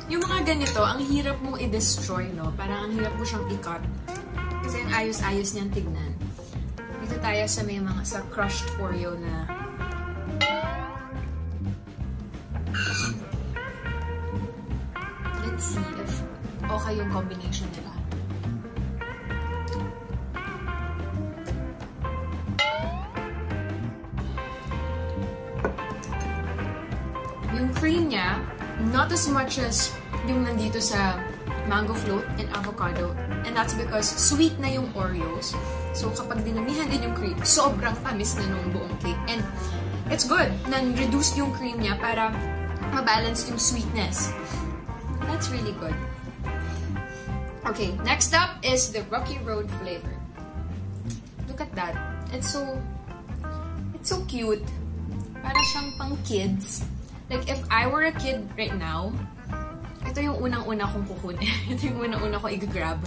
Yung mga ganito, ang hirap mong i-destroy, no? Parang ang hirap mo siyang i-cut. Kasi yung ayos-ayos niyang tignan. Dito tayo sa may mga sa crushed Oreo na let's see if okay yung combination nila. Yung cream niya, not as much as yung nandito sa mango float and avocado. And that's because sweet na yung Oreos. So kapag dinamihan din yung cream, sobrang tamis na nung buong cake. And it's good na reduce yung cream niya para mabalance yung sweetness. That's really good. Okay, next up is the Rocky Road flavor. Look at that. It's so cute. Para siyang pang kids. Like, if I were a kid right now, ito yung unang-una kong kukunin. Ito yung unang-una ko i-grab.